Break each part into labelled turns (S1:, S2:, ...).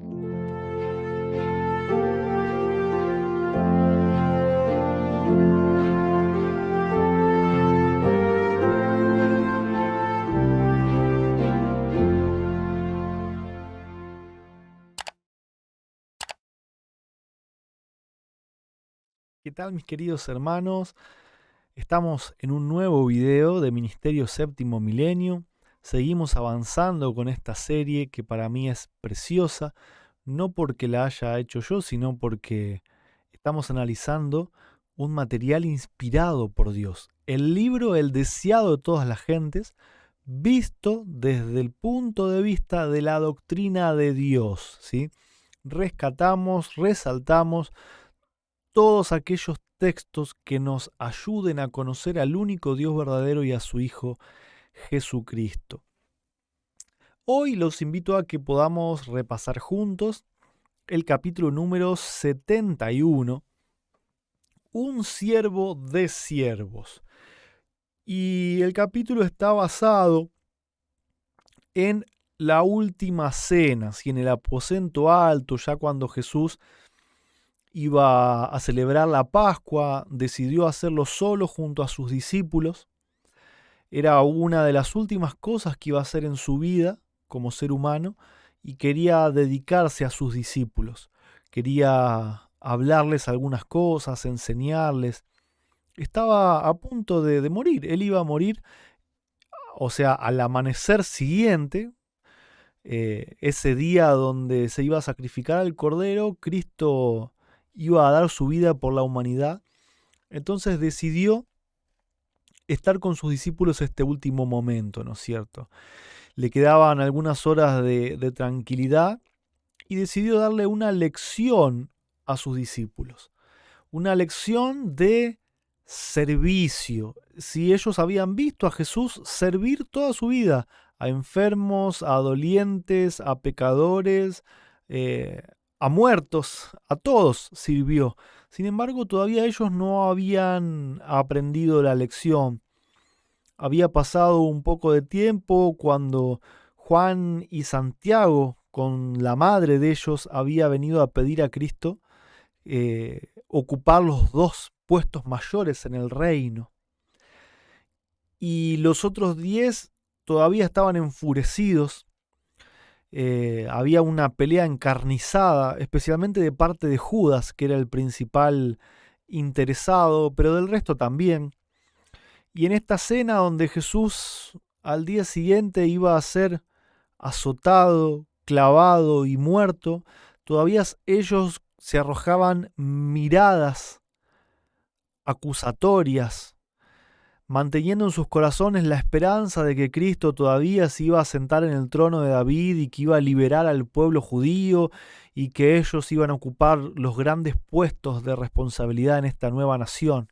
S1: ¿Qué tal, mis queridos hermanos? Estamos en un nuevo video de Ministerio Séptimo Milenio. Seguimos avanzando con esta serie que para mí es preciosa, no porque la haya hecho yo, sino porque estamos analizando un material inspirado por Dios. El libro El deseado de todas las gentes, visto desde el punto de vista de la doctrina de Dios, ¿sí? Rescatamos, resaltamos todos aquellos textos que nos ayuden a conocer al único Dios verdadero y a su Hijo Jesucristo. Hoy los invito a que podamos repasar juntos el capítulo número 71, Un siervo de siervos. Y el capítulo está basado en la última cena, en el aposento alto, ya cuando Jesús iba a celebrar la Pascua, decidió hacerlo solo junto a sus discípulos. Era una de las últimas cosas que iba a hacer en su vida como ser humano y quería dedicarse a sus discípulos. Quería hablarles algunas cosas, enseñarles. Estaba a punto de morir. Él iba a morir, o sea, al amanecer siguiente, ese día donde se iba a sacrificar al Cordero, Cristo iba a dar su vida por la humanidad. Entonces decidió estar con sus discípulos este último momento, ¿no es cierto? Le quedaban algunas horas de tranquilidad y decidió darle una lección a sus discípulos. Una lección de servicio. Si ellos habían visto a Jesús servir toda su vida a enfermos, a dolientes, a pecadores, a muertos, a todos sirvió. Sin embargo, todavía ellos no habían aprendido la lección. Había pasado un poco de tiempo cuando Juan y Santiago, con la madre de ellos, había venido a pedir a Cristo ocupar los dos puestos mayores en el reino. Y los otros 10 todavía estaban enfurecidos. Había una pelea encarnizada, especialmente de parte de Judas, que era el principal interesado, pero del resto también. Y en esta cena donde Jesús al día siguiente iba a ser azotado, clavado y muerto, todavía ellos se arrojaban miradas acusatorias, manteniendo en sus corazones la esperanza de que Cristo todavía se iba a sentar en el trono de David y que iba a liberar al pueblo judío y que ellos iban a ocupar los grandes puestos de responsabilidad en esta nueva nación.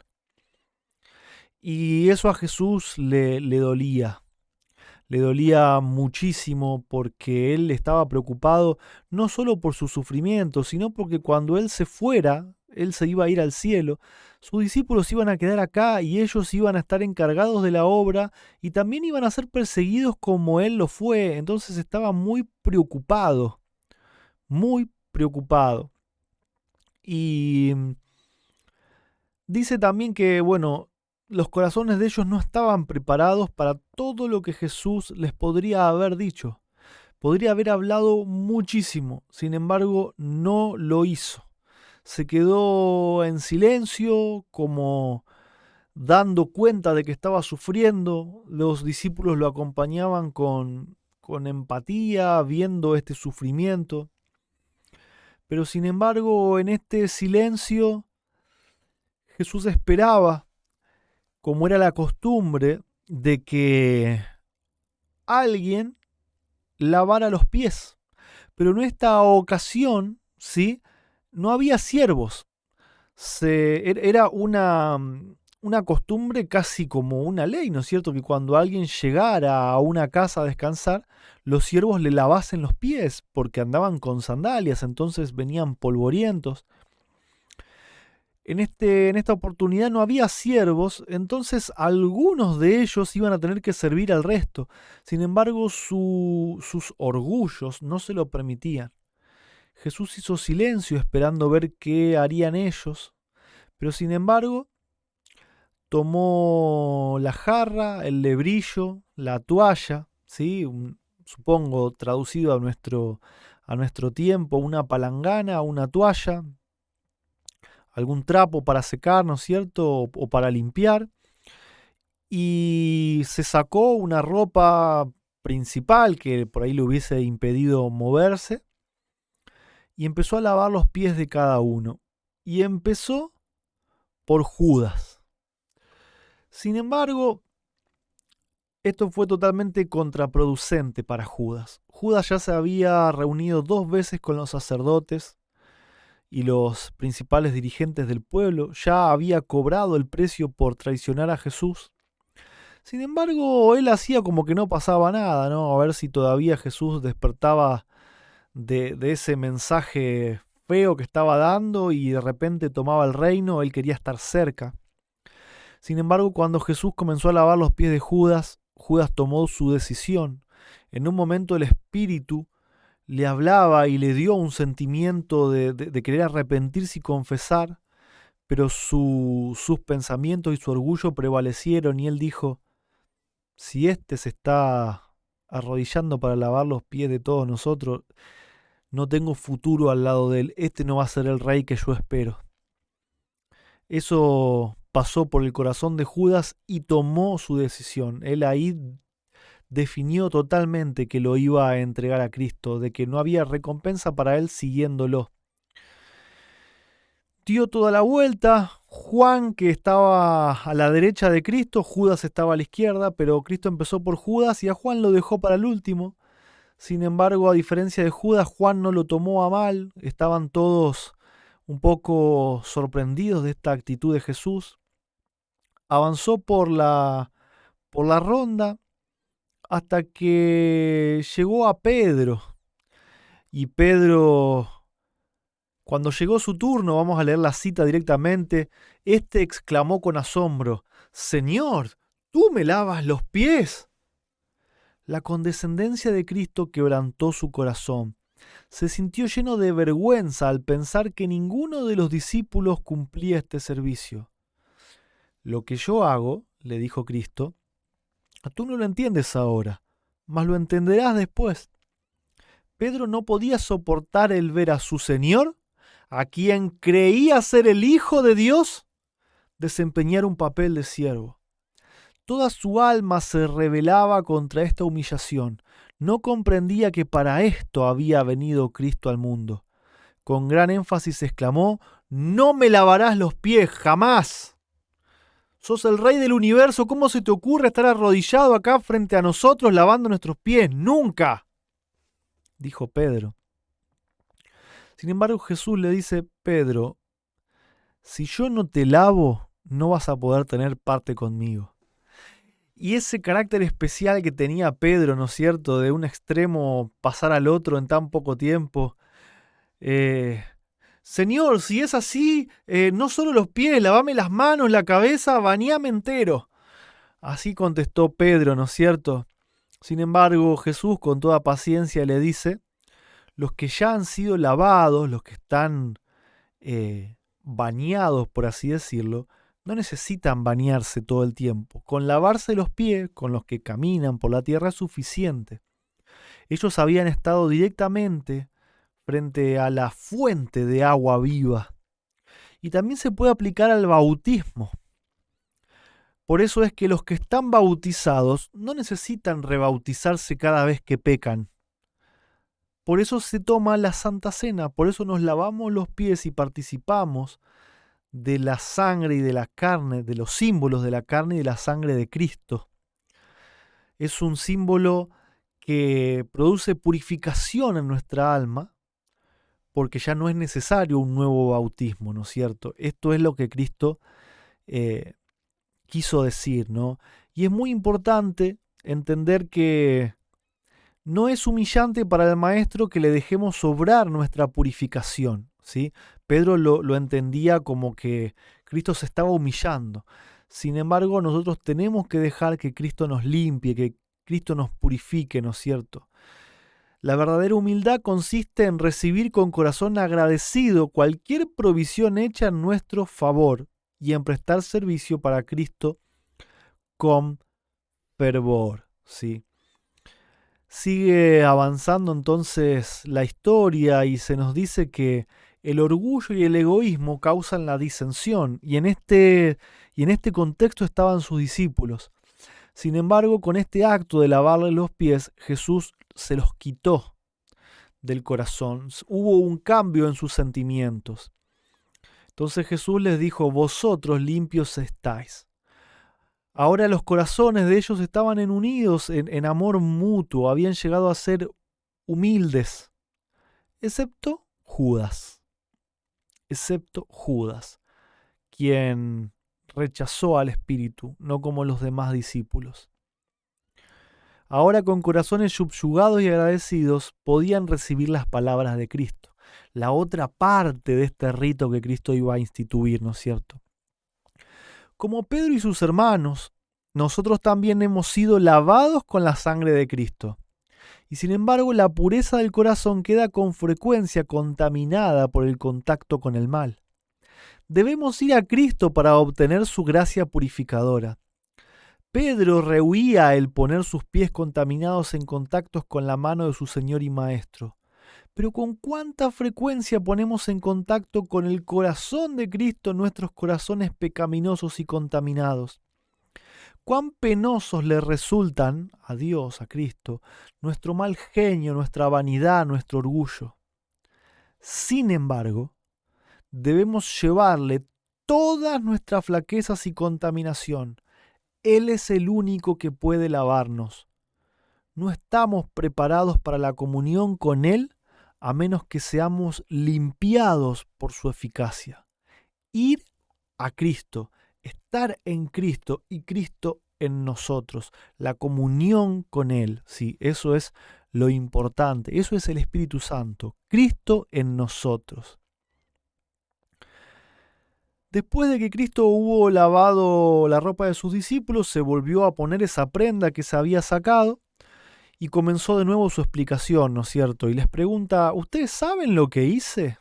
S1: Y eso a Jesús le dolía. Le dolía muchísimo porque él estaba preocupado no solo por su sufrimiento, sino porque cuando él se fuera, él se iba a ir al cielo, sus discípulos iban a quedar acá y ellos iban a estar encargados de la obra y también iban a ser perseguidos como él lo fue. Entonces estaba muy preocupado, muy preocupado. Y dice también que, bueno, los corazones de ellos no estaban preparados para todo lo que Jesús les podría haber dicho. Podría haber hablado muchísimo, sin embargo, no lo hizo. Se quedó en silencio, como dando cuenta de que estaba sufriendo. Los discípulos lo acompañaban con empatía, viendo este sufrimiento. Pero sin embargo, en este silencio, Jesús esperaba, como era la costumbre, de que alguien lavara los pies. Pero en esta ocasión, ¿sí? No había siervos. Era una costumbre casi como una ley, ¿no es cierto? Que cuando alguien llegara a una casa a descansar, los siervos le lavasen los pies, porque andaban con sandalias, entonces venían polvorientos. En esta oportunidad no había siervos, entonces algunos de ellos iban a tener que servir al resto. Sin embargo, sus orgullos no se lo permitían. Jesús hizo silencio esperando ver qué harían ellos, pero sin embargo tomó la jarra, el lebrillo, la toalla, ¿sí? Supongo traducido a nuestro tiempo, una palangana, una toalla, algún trapo para secar, ¿no es cierto? O para limpiar. Y se sacó una ropa principal que por ahí le hubiese impedido moverse y empezó a lavar los pies de cada uno. Y empezó por Judas. Sin embargo, esto fue totalmente contraproducente para Judas. Judas ya se había reunido 2 veces con los sacerdotes y los principales dirigentes del pueblo, ya había cobrado el precio por traicionar a Jesús. Sin embargo, él hacía como que no pasaba nada, ¿no? A ver si todavía Jesús despertaba de ese mensaje feo que estaba dando y de repente tomaba el reino, él quería estar cerca. Sin embargo, cuando Jesús comenzó a lavar los pies de Judas, Judas tomó su decisión. En un momento el Espíritu le hablaba y le dio un sentimiento de querer arrepentirse y confesar, pero sus pensamientos y su orgullo prevalecieron y él dijo, si éste se está arrodillando para lavar los pies de todos nosotros, no tengo futuro al lado de él, este no va a ser el rey que yo espero. Eso pasó por el corazón de Judas y tomó su decisión. Él ahí definió totalmente que lo iba a entregar a Cristo, de que no había recompensa para él siguiéndolo. Dio toda la vuelta, Juan que estaba a la derecha de Cristo, Judas estaba a la izquierda, pero Cristo empezó por Judas y a Juan lo dejó para el último. Sin embargo, a diferencia de Judas, Juan no lo tomó a mal, estaban todos un poco sorprendidos de esta actitud de Jesús. Avanzó por la ronda hasta que llegó a Pedro. Y Pedro, cuando llegó su turno, vamos a leer la cita directamente, este exclamó con asombro, «Señor, ¿tú me lavas los pies?» La condescendencia de Cristo quebrantó su corazón. Se sintió lleno de vergüenza al pensar que ninguno de los discípulos cumplía este servicio. «Lo que yo hago», le dijo Cristo, «tú no lo entiendes ahora, mas lo entenderás después». Pedro no podía soportar el ver a su Señor, a quien creía ser el Hijo de Dios, desempeñar un papel de siervo. Toda su alma se rebelaba contra esta humillación. No comprendía que para esto había venido Cristo al mundo. Con gran énfasis exclamó, «No me lavarás los pies, jamás. Sos el Rey del universo, ¿cómo se te ocurre estar arrodillado acá frente a nosotros lavando nuestros pies? ¡Nunca!», dijo Pedro. Sin embargo, Jesús le dice, «Pedro, si yo no te lavo, no vas a poder tener parte conmigo». Y ese carácter especial que tenía Pedro, ¿no es cierto?, de un extremo pasar al otro en tan poco tiempo. «Señor, si es así, no solo los pies, lavame las manos, la cabeza, bañame entero». Así contestó Pedro, ¿no es cierto? Sin embargo, Jesús con toda paciencia le dice, los que ya han sido lavados, los que están bañados, por así decirlo, no necesitan bañarse todo el tiempo. Con lavarse los pies, con los que caminan por la tierra es suficiente. Ellos habían estado directamente frente a la fuente de agua viva. Y también se puede aplicar al bautismo. Por eso es que los que están bautizados no necesitan rebautizarse cada vez que pecan. Por eso se toma la Santa Cena, por eso nos lavamos los pies y participamos de la sangre y de la carne, de los símbolos de la carne y de la sangre de Cristo. Es un símbolo que produce purificación en nuestra alma, porque ya no es necesario un nuevo bautismo, ¿no es cierto? Esto es lo que Cristo quiso decir, ¿no? Y es muy importante entender que no es humillante para el maestro que le dejemos sobrar nuestra purificación, ¿sí? Pedro lo entendía como que Cristo se estaba humillando. Sin embargo, nosotros tenemos que dejar que Cristo nos limpie, que Cristo nos purifique, ¿no es cierto? La verdadera humildad consiste en recibir con corazón agradecido cualquier provisión hecha en nuestro favor y en prestar servicio para Cristo con fervor. ¿Sí? Sigue avanzando entonces la historia y se nos dice que el orgullo y el egoísmo causan la disensión y en este contexto estaban sus discípulos. Sin embargo, con este acto de lavarle los pies, Jesús se los quitó del corazón. Hubo un cambio en sus sentimientos. Entonces Jesús les dijo: vosotros limpios estáis. Ahora los corazones de ellos estaban unidos en amor mutuo, habían llegado a ser humildes, excepto Judas, quien rechazó al Espíritu, no como los demás discípulos. Ahora con corazones subyugados y agradecidos podían recibir las palabras de Cristo, la otra parte de este rito que Cristo iba a instituir, ¿no es cierto? Como Pedro y sus hermanos, nosotros también hemos sido lavados con la sangre de Cristo. Y sin embargo, la pureza del corazón queda con frecuencia contaminada por el contacto con el mal. Debemos ir a Cristo para obtener su gracia purificadora. Pedro rehuía el poner sus pies contaminados en contactos con la mano de su Señor y Maestro. Pero ¿con cuánta frecuencia ponemos en contacto con el corazón de Cristo nuestros corazones pecaminosos y contaminados? ¿Cuán penosos le resultan a Dios, a Cristo, nuestro mal genio, nuestra vanidad, nuestro orgullo? Sin embargo, debemos llevarle todas nuestras flaquezas y contaminación. Él es el único que puede lavarnos. No estamos preparados para la comunión con Él a menos que seamos limpiados por su eficacia. Ir a Cristo, estar en Cristo y Cristo en nosotros, la comunión con Él, sí, eso es lo importante, eso es el Espíritu Santo, Cristo en nosotros. Después de que Cristo hubo lavado la ropa de sus discípulos, se volvió a poner esa prenda que se había sacado y comenzó de nuevo su explicación, ¿no es cierto? Y les pregunta: ¿ustedes saben lo que hice?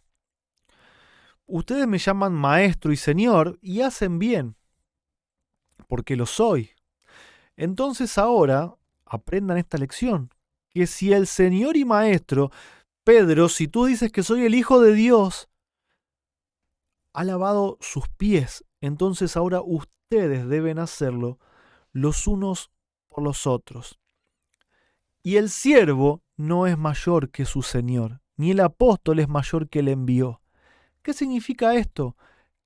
S1: Ustedes me llaman maestro y señor y hacen bien, porque lo soy. Entonces ahora aprendan esta lección, que si el Señor y Maestro, Pedro, si tú dices que soy el Hijo de Dios, ha lavado sus pies, entonces ahora ustedes deben hacerlo los unos por los otros. Y el siervo no es mayor que su Señor, ni el apóstol es mayor que el envió. ¿Qué significa esto?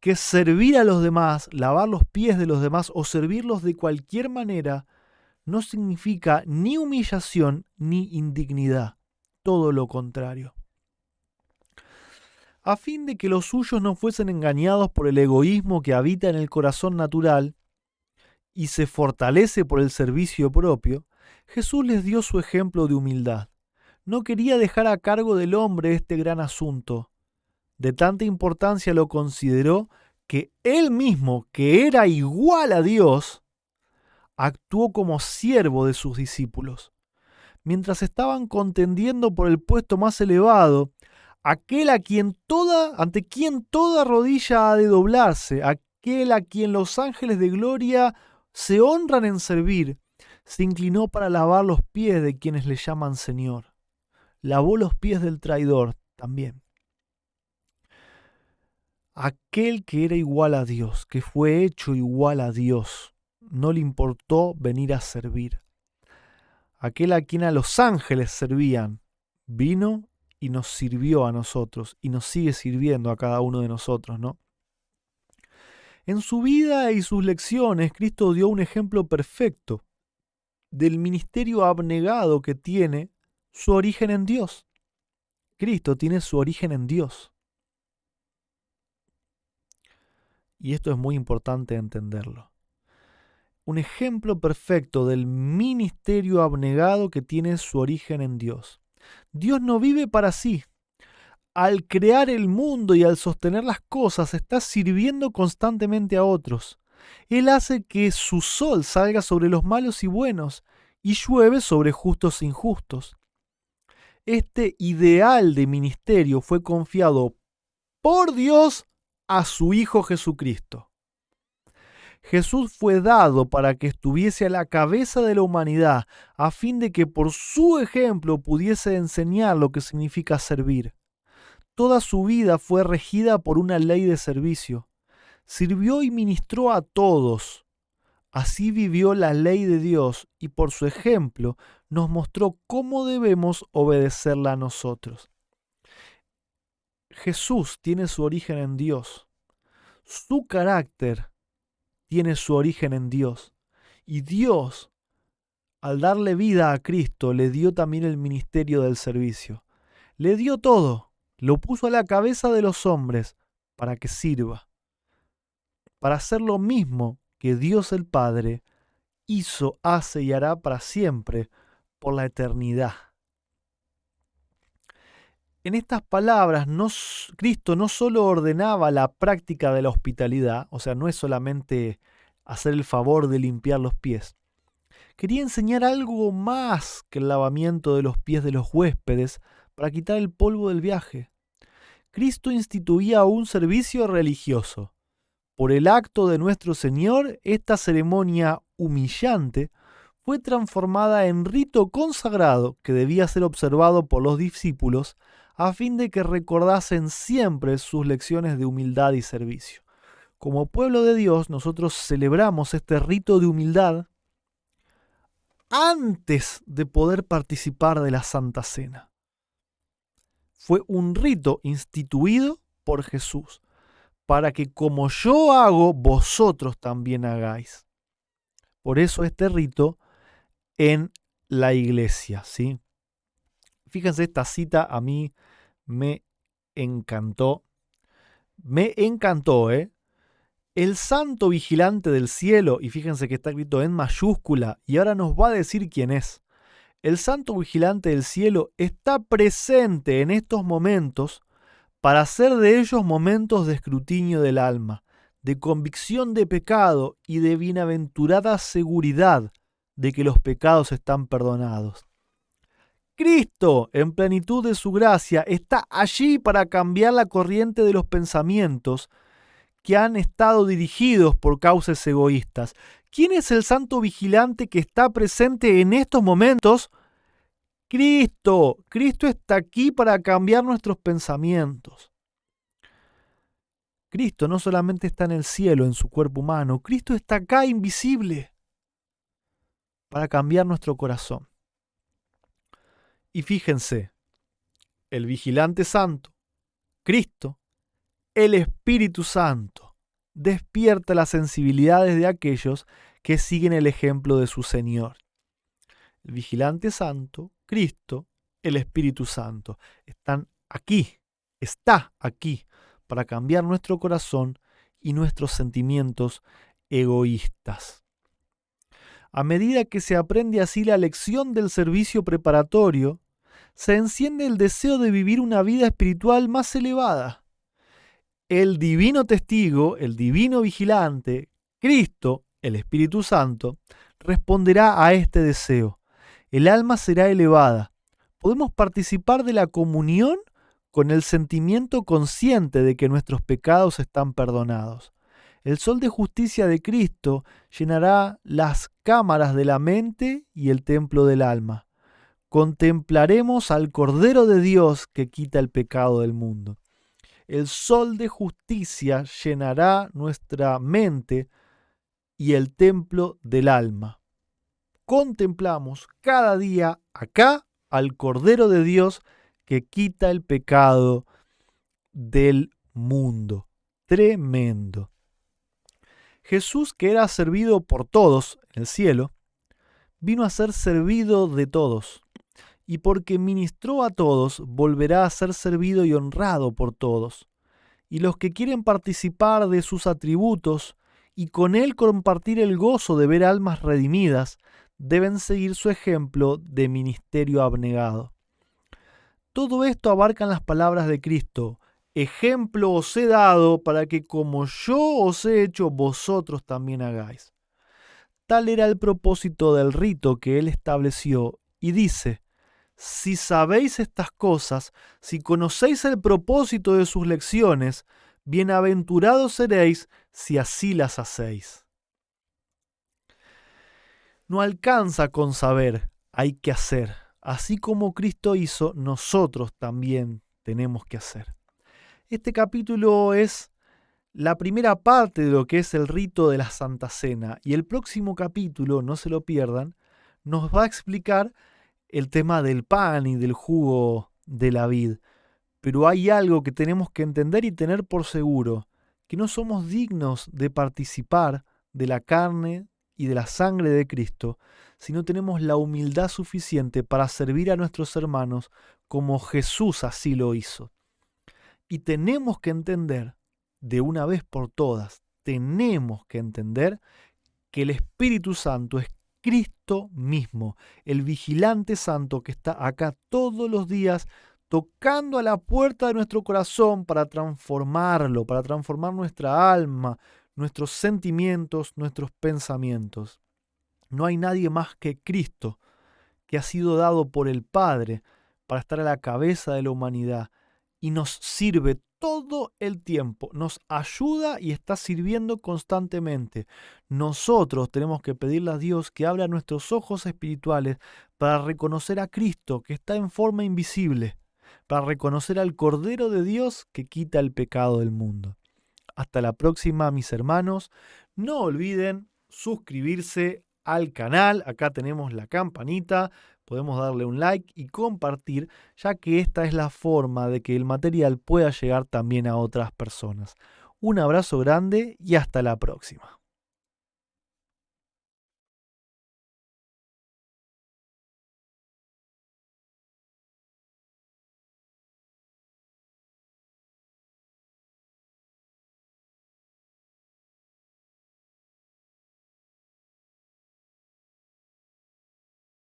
S1: Que servir a los demás, lavar los pies de los demás o servirlos de cualquier manera no significa ni humillación ni indignidad, todo lo contrario. A fin de que los suyos no fuesen engañados por el egoísmo que habita en el corazón natural y se fortalece por el servicio propio, Jesús les dio su ejemplo de humildad. No quería dejar a cargo del hombre este gran asunto. De tanta importancia lo consideró que él mismo, que era igual a Dios, actuó como siervo de sus discípulos. Mientras estaban contendiendo por el puesto más elevado, aquel ante quien toda rodilla ha de doblarse, aquel a quien los ángeles de gloria se honran en servir, se inclinó para lavar los pies de quienes le llaman Señor. Lavó los pies del traidor también. Aquel que era igual a Dios, que fue hecho igual a Dios, no le importó venir a servir. Aquel a quien a los ángeles servían, vino y nos sirvió a nosotros y nos sigue sirviendo a cada uno de nosotros, ¿no? En su vida y sus lecciones, Cristo dio un ejemplo perfecto del ministerio abnegado que tiene su origen en Dios. Cristo tiene su origen en Dios. Y esto es muy importante entenderlo. Un ejemplo perfecto del ministerio abnegado que tiene su origen en Dios. Dios no vive para sí. Al crear el mundo y al sostener las cosas, está sirviendo constantemente a otros. Él hace que su sol salga sobre los malos y buenos y llueve sobre justos e injustos. Este ideal de ministerio fue confiado por Dios a su Hijo Jesucristo. Jesús fue dado para que estuviese a la cabeza de la humanidad, a fin de que por su ejemplo pudiese enseñar lo que significa servir. Toda su vida fue regida por una ley de servicio. Sirvió y ministró a todos. Así vivió la ley de Dios y por su ejemplo nos mostró cómo debemos obedecerla a nosotros. Jesús tiene su origen en Dios. Su carácter tiene su origen en Dios. Y Dios, al darle vida a Cristo, le dio también el ministerio del servicio. Le dio todo. Lo puso a la cabeza de los hombres para que sirva. Para hacer lo mismo que Dios el Padre hizo, hace y hará para siempre, por la eternidad. En estas palabras, Cristo no solo ordenaba la práctica de la hospitalidad, o sea, no es solamente hacer el favor de limpiar los pies. Quería enseñar algo más que el lavamiento de los pies de los huéspedes para quitar el polvo del viaje. Cristo instituía un servicio religioso. Por el acto de nuestro Señor, esta ceremonia humillante fue transformada en rito consagrado que debía ser observado por los discípulos a fin de que recordasen siempre sus lecciones de humildad y servicio. Como pueblo de Dios, nosotros celebramos este rito de humildad antes de poder participar de la Santa Cena. Fue un rito instituido por Jesús, para que como yo hago, vosotros también hagáis. Por eso este rito en la iglesia, ¿sí? Fíjense, esta cita a mí me encantó. Me encantó, ¿eh? El santo vigilante del cielo, y fíjense que está escrito en mayúscula, y ahora nos va a decir quién es. El santo vigilante del cielo está presente en estos momentos para hacer de ellos momentos de escrutinio del alma, de convicción de pecado y de bienaventurada seguridad de que los pecados están perdonados. Cristo, en plenitud de su gracia, está allí para cambiar la corriente de los pensamientos que han estado dirigidos por causas egoístas. ¿Quién es el santo vigilante que está presente en estos momentos? Cristo. Cristo está aquí para cambiar nuestros pensamientos. Cristo no solamente está en el cielo, en su cuerpo humano, Cristo está acá invisible para cambiar nuestro corazón. Y fíjense, el vigilante santo, Cristo, el Espíritu Santo, despierta las sensibilidades de aquellos que siguen el ejemplo de su Señor. El vigilante santo, Cristo, el Espíritu Santo, están aquí, está aquí, para cambiar nuestro corazón y nuestros sentimientos egoístas. A medida que se aprende así la lección del servicio preparatorio, se enciende el deseo de vivir una vida espiritual más elevada. El divino testigo, el divino vigilante, Cristo, el Espíritu Santo, responderá a este deseo. El alma será elevada. Podemos participar de la comunión con el sentimiento consciente de que nuestros pecados están perdonados. El sol de justicia de Cristo llenará las cámaras de la mente y el templo del alma. Contemplaremos al Cordero de Dios que quita el pecado del mundo. El sol de justicia llenará nuestra mente y el templo del alma. Contemplamos cada día acá al Cordero de Dios que quita el pecado del mundo. Tremendo. Jesús, que era servido por todos en el cielo, vino a ser servido de todos. Y porque ministró a todos, volverá a ser servido y honrado por todos. Y los que quieren participar de sus atributos y con él compartir el gozo de ver almas redimidas, deben seguir su ejemplo de ministerio abnegado. Todo esto abarcan las palabras de Cristo: ejemplo os he dado para que como yo os he hecho, vosotros también hagáis. Tal era el propósito del rito que él estableció, y dice: Si sabéis estas cosas, si conocéis el propósito de sus lecciones, bienaventurados seréis si así las hacéis. No alcanza con saber, hay que hacer. Así como Cristo hizo, nosotros también tenemos que hacer. Este capítulo es la primera parte de lo que es el rito de la Santa Cena, y el próximo capítulo, no se lo pierdan, nos va a explicar el tema del pan y del jugo de la vid. Pero hay algo que tenemos que entender y tener por seguro, que no somos dignos de participar de la carne y de la sangre de Cristo si no tenemos la humildad suficiente para servir a nuestros hermanos como Jesús así lo hizo. Y tenemos que entender, de una vez por todas, tenemos que entender que el Espíritu Santo es Cristo mismo, el vigilante santo que está acá todos los días tocando a la puerta de nuestro corazón para transformarlo, para transformar nuestra alma, nuestros sentimientos, nuestros pensamientos. No hay nadie más que Cristo, que ha sido dado por el Padre para estar a la cabeza de la humanidad y nos sirve todo el tiempo, nos ayuda y está sirviendo constantemente. Nosotros tenemos que pedirle a Dios que abra nuestros ojos espirituales para reconocer a Cristo que está en forma invisible, para reconocer al Cordero de Dios que quita el pecado del mundo. Hasta la próxima, mis hermanos. No olviden suscribirse al canal. Acá tenemos la campanita. Podemos darle un like y compartir, ya que esta es la forma de que el material pueda llegar también a otras personas. Un abrazo grande y hasta la próxima.